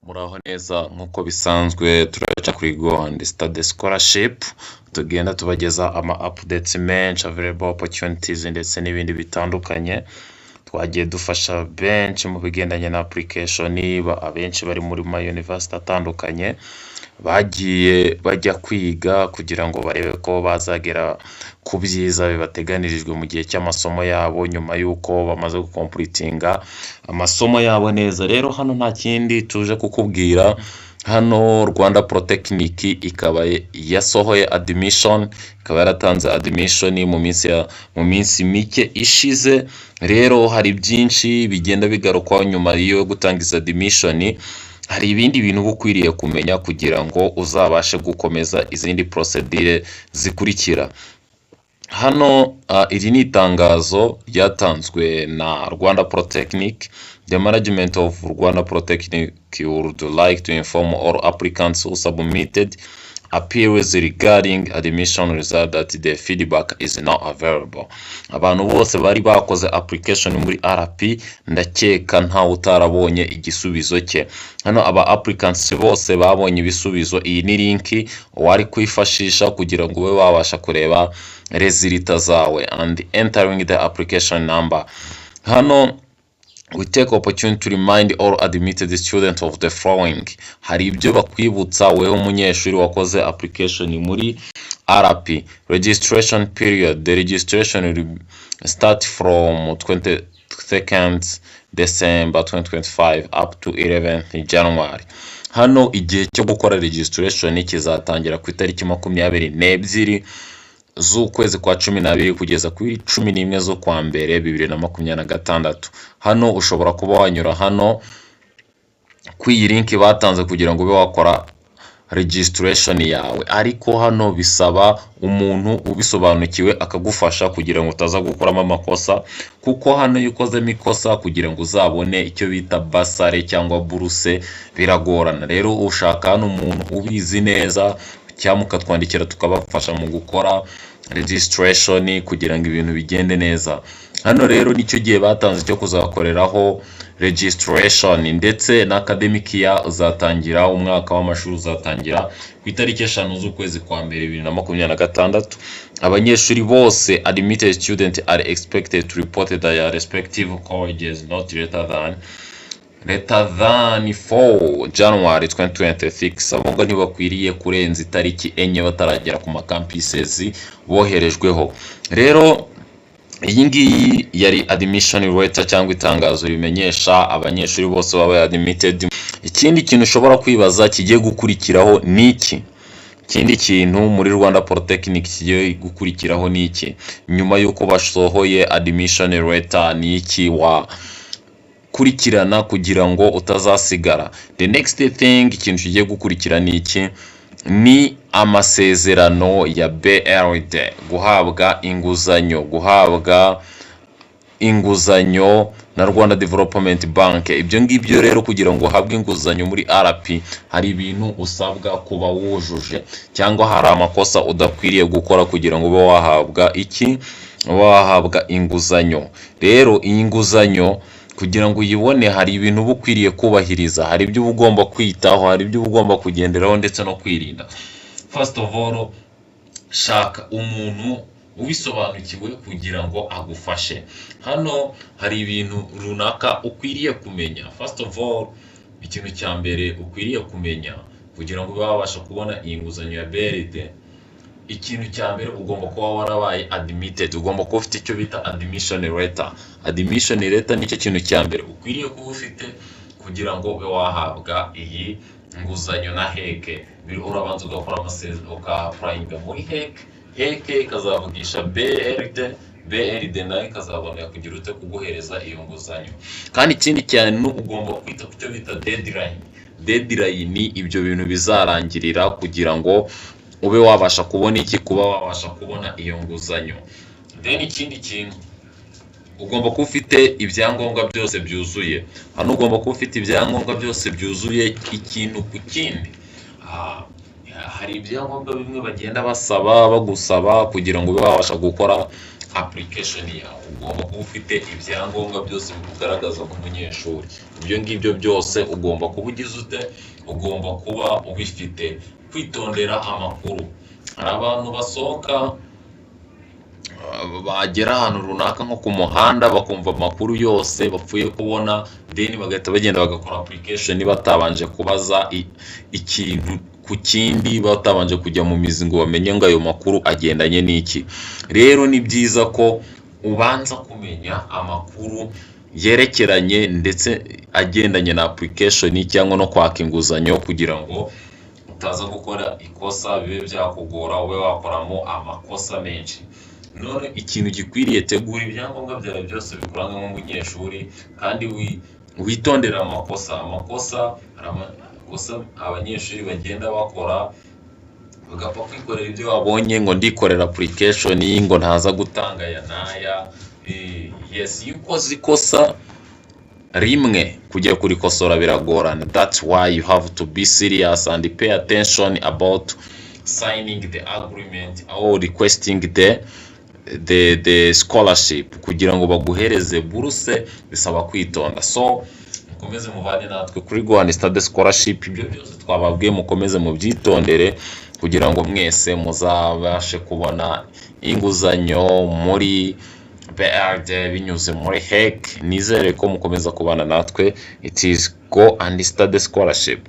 Muraho neza nk'uko bisanzwe turaca kuri Go and Study Scholarship, tugenda tubageza ama updates menshi, available opportunities ndetse n'ibindi bitandukanye. Twagiye dufasha benshi mu bigendanye na application, abenshi bari muri ma university atandukanye bagiye bajya kwiga kugira ngo barebe ko bazagera ku byiza bibateganirijwe mu gihe cy'amasomo yabo nyuma y'uko bamaze gukompletinga amasomo yabo neza. Rero hano nta kindi tuje kukubwira, hano Rwanda Polytechnic ikaba yasohoye admission, ikaba yaratanze admission mu minsi mike ishize. Rero hari byinshi bigenda bigarukwaho nyuma yo gutangiza admission. Hari ibindi bintu ukwiriye kumenya kugira ngo uzabashe gukomeza izindi procedure zikurikira. Hano iri ni itangazo ryatanzwe na Rwanda Polytechnic. The management of Rwanda Polytechnic would like to inform all applicants who submitted appeals regarding admission result that the feedback is now available. Abantu bose bari bakoze application muri RP, ndakeka nta utarabonye igisubizo cye. Hano aba applicants bose babonye ibisubizo. Iyi ni link wari kwifashisha kugira ngo ube wabasha kureba resulta zawe and entering the application number. Hano we take opportunity to remind all admitted students of the following. Hari ibyo bakwibutsa weho umunyeshuri wakoze application muri RP. Registration period. The registration will start from 22nd December 2025 up to 11th January. Hano igihe cyo gukora registration kizatangira ku itariki 22 z'ukwezi kwa 12 kugeza kuri 11 zo kwa mbere 2026. Hano ushobora kuba wanyura hano ku iyi link batanze kugira ngo ube wakora registration yawe, ariko hano bisaba umuntu ubisobanukiwe akagufasha kugira ngo utaza gukoramo amakosa, kuko hano iyo ukozemo ikosa kugira ngo uzabone icyo bita basare cyangwa buruse biragorana. Rero ushaka hano umuntu ubizi neza cyangwa ukatwandikira tukabafasha mu gukora registration kugira ngo ibintu bigende neza. Hano rero nicyo gihe batanze cyo kuzakoreraho registration, ndetse na academic year uzatangira, umwaka w'amashuri uzatangira ku itariki 5 z'ukwezi kwa mbere 2026. Abanyeshuri bose admitted students are expected to report their respective colleges not later than 4 January 2026. Abongo ntibakwiriye kurenza itariki 4 bataragera ku ma campuses boherejweho. Rero iyi ngiyi yari admission letter cyangwa itangazo rimenyesha abanyeshuri bose baba admitted. Ikindi kintu ushobora kwibaza kigiye gukurikiraho ni iki? Ikindi kintu muri Rwanda Polytechnic kigiye gukurikiraho ni iki nyuma yuko basohoye admission letter? Ni iki wa kurikirana kugira ngo utazasigara? The next thing, ikintu kigiye gukurikira ni iki? Ni amasezerano ya BRD, guhabwa inguzanyo na Rwanda Development Bank. Ibyo ngibyo rero kugira ngo uhabwe inguzanyo muri RP hari ibintu usabwa kuba wujuje, cyangwa hari amakosa udakwiriye gukora kugira ngo ube wahabwa inguzanyo. Rero iyi nguzanyo kugira ngo uyibone hari ibintu bukwiriye kubahiriza, hari ibyo ugomba kwitaho, hari ibyo ugomba kugenderaho ndetse no kwirinda. First of all, shaka umuntu ubisobanukiwe kugira ngo agufashe. Hano hari ibintu runaka ukwiriye kumenya. First of all, ikintu cya mbere ukwiriye kumenya kugira ngo babasha kubona iyi nguzanyo ya BRD, ikintu cya mbere ugomba kuba warabaye admitted, ugomba kuba ufite icyo bita admission letter. Admission letter nicyo kintu cya mbere ukwiriye kuba ufite kugira ngo ube wahabwa iyi nguzanyo na HEC. Urabanza ugakora amasezerano uka-applyinga muri HEC ikazavugisha BRD nayo ikazabona kugira ute kuguhereza iyo nguzanyo. Kandi ikindi cyane ugomba kwita ku cyo bita deadline. Ni ibyo bintu bizarangirira kugira ngo ube wabasha kubona iki, kuba wabasha kubona iyo nguzanyo. Then ikindi kintu ugomba kuba ufite ibyangombwa byose byuzuye. Hano ugomba kuba ufite ibyangombwa byose byuzuye ikintu ku kindi. Hari ibyangombwa bimwe bagenda bagusaba kugira ngo ube wabasha gukora application yawe ugomba kuba ufite ibyangombwa byose bikugaragaza nk'umunyeshuri. Ibyo ngibyo byose ugomba kuba ugize ute, ugomba kuba ubifite. Kwitondera amakuru, hari abantu basohoka bagera ahantu runaka nko ku muhanda bakumva amakuru yose bapfuye kubona, then bagahita bagenda bagakora application batabanje kubaza ikintu ku kindi, batabanje kujya mu mizi ngo bamenye ngo ayo makuru agendanye n'iki. Rero ni byiza ko ubanza kumenya amakuru yerekeranye ndetse agendanye na application cyangwa no kwaka inguzanyo, kugira ngo utaza gukora ikosa bibe byakugora ube wakoramo amakosa menshi. None ikintu gikwiriye, tegura ibyangombwa byawe byose bikuranga nk'umunyeshuri kandi witondera amakosa. Abanyeshuri bagenda bakora bagapfa kwikorera ibyo babonye, ngo ndikorera application ngo ntaza gutanga aya n'aya. Yes, iyo ukoze ikosa rimwe kujya kurikosora biragorana. That's why you have to be serious and pay attention about signing the agreement or requesting the scholarship. Kugira ngo baguhereze buruse bisaba kwitonda. So mukomeze mubane natwe kuri Rwanda Study Scholarship. Ibyo byose twababwiye mukomeze mubyitondere kugira ngo mwese muzabashe kubona inguzanyo muri BRD binyuze muri HEC. Nizere ko mukomeza kubana natwe. It is Go and Study Scholarship.